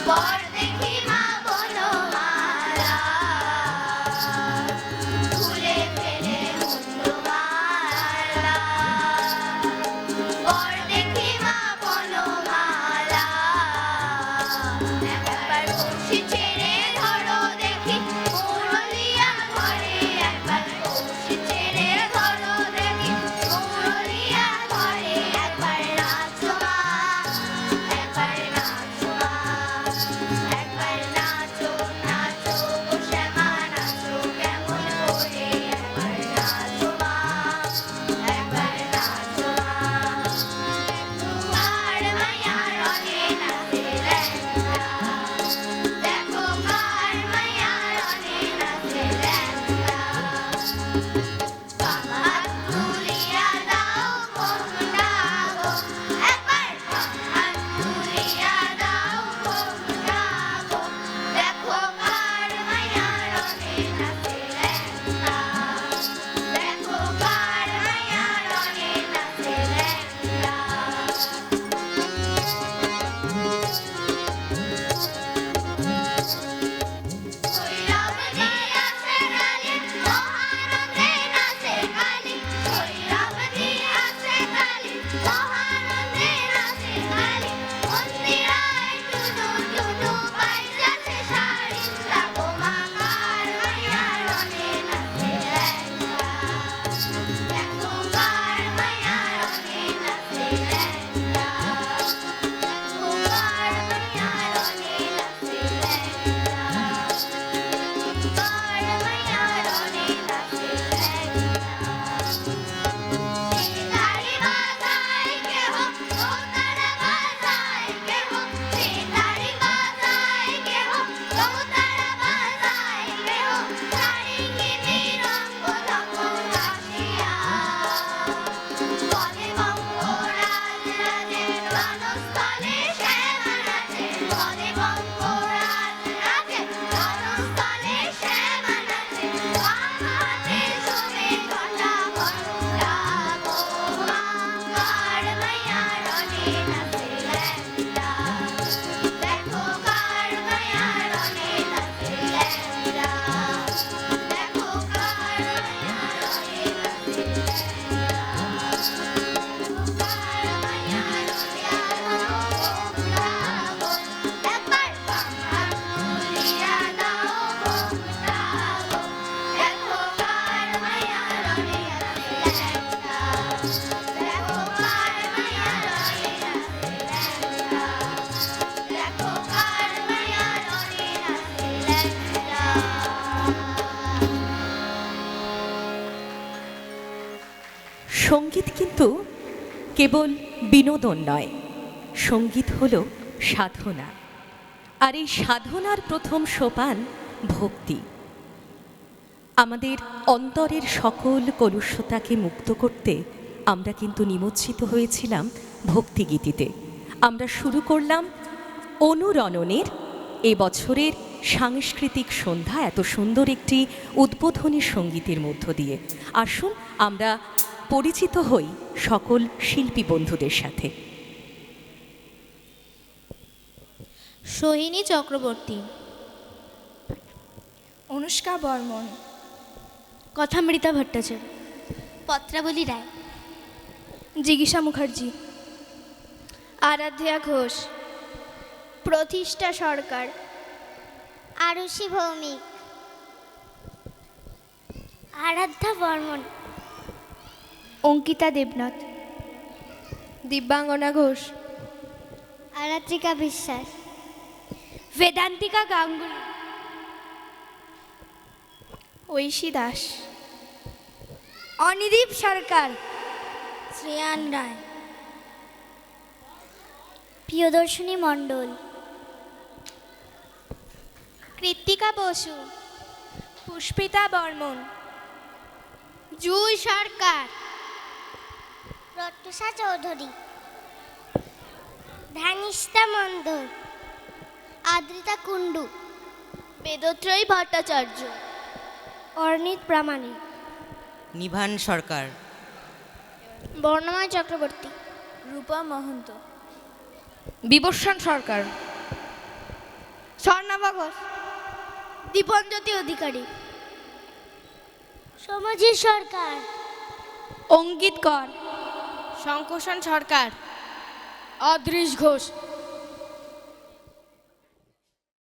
বর দেখি মা বনমালা, খুলে ফেলে মুন্ডমালা। বর দেখি মা বনমালা, একবার কলসি ছেড়ে ধরো দেখি পুরুলিয়া ঘরে, একবার কলসি ছেড়ে ধরো দেখি পুরুলিয়া ঘরে। একবার নাচো মা, একবার নাচো মা, একবার নাচো নাচো গো শ্যামা নাচো কেমন করে। একবার নাচো মা, একবার নাচো মা। কার মায়া রঙে নাচে ল্যাংড়া, দেখো কার মায়া রঙে নাচে ল্যাংড়া। বাহাত তুলিয়া দাও ঘোমটা গো, একবার বাহাত তুলিয়া দাও ঘোমটা গো, দেখো কার মায়া রঙে নাচে ল্যাংড়া, দেখো কার মায়া রঙে নাচে ল্যাংড়া। ভৈরবতী আছে কালী, মহানন্দে নাচে কালী। ভৈরবতী আছে কালী, মহানন্দে নাচে কালী। মন্দিরায় টুনু টুনু বাইজাছে শাড়ি, দেখো মা কার মায়া রঙে নাচে ল্যাংড়া, দেখো কার মায়া রঙে নাচে ল্যাংড়া, দেখো কার মায়া রঙে নাচে ল্যাংড়া। কার মায়া রঙে নাচে ল্যাংড়া। সিতারি বাজায় কেহ, দোতারা বাজায় কেহ, সিতারি বাজায় কেহ, দোতারা বাজায় কেহ। সারিঙ্গি মৃদঙ্গ তখন আসিয়া, বলে বঙ্গরাজ রাজে রণস্থলে শ্যামা নাচে, বলে বঙ্গরাজ রাজে রণস্থলে শ্যামা নাচে। বাম হাতে শোভে ঘটা ঘণ্টা গো, মা কার মায়া রঙে নাচে ল্যাংড়া, দেখো কার মায়া রঙে নাচে ল্যাংড়া, দেখো কার মায়া রঙে নাচে ল্যাংড়া। কার মায়া রঙে ঘোমটা গো, একবার বাম হাত তুলিয়া দাও ঘোমটা গো, দেখো কার মায়া রঙে নাচে ল্যাংড়া, দেখো কার মায়া রঙে নাচে ল্যাংড়া, দেখো কার মায়া রঙে নাচে ল্যাংড়া। সঙ্গীত কিন্তু কেবল বিনোদন নয়, সঙ্গীত হলো সাধনা। আর এই সাধনার প্রথম সোপান ভক্তি। আমাদের অন্তরের সকল কলুষতাকে মুক্ত করতে আমরা কিন্তু নিমজ্জিত হয়েছিলাম ভক্তিগীতিতে। আমরা শুরু করলাম অনুরণনের এবছরের সাংস্কৃতিক সন্ধ্যা এত সুন্দর একটি উদ্বোধনী সঙ্গীতের মধ্য দিয়ে। আসুন আমরা পরিচিত হই সকল শিল্পী বন্ধুদের সাথে। সোহিনী চক্রবর্তী, অনুষ্কা বর্মন, কথামৃতা ভট্টাচার্য, পত্রাবলী রায়, জিগীষা মুখার্জি, আরাধ্যা ঘোষ, প্রতিষ্ঠা সরকার, আরুষি ভৌমিক, আরাধ্যা বর্মন, অঙ্কিতা দেবনাথ, দিব্যাঙ্গনা ঘোষ, আরাত্রিকা বিশ্বাস, বেদান্তিকা গাঙ্গুলি, ঐশী দাস, অনিদীপ সরকার, শ্রেয়ান রায়, প্রিয়দর্শিনী মণ্ডল, কৃত্তিকা বসু, পুষ্পিতা বর্মন, জুই সরকার, রত্তুষা চৌধুরী, ধ্যানিষ্ঠা মন্ডল, আদ্রিতা কুণ্ডু, বেদত্রয়ী ভট্টাচার্য, অর্ণিত প্রামাণিক, নিভান সরকার, বর্ণময় চক্রবর্তী, রূপা মহন্ত, বিবস্বান সরকার, স্বর্ণাভা ঘোষ, দীপনজ্যোতি অধিকারী, সমাজের সরকার, অঙ্কিত কর, শঙ্কর্ষণ সরকার, অদৃশ ঘোষ,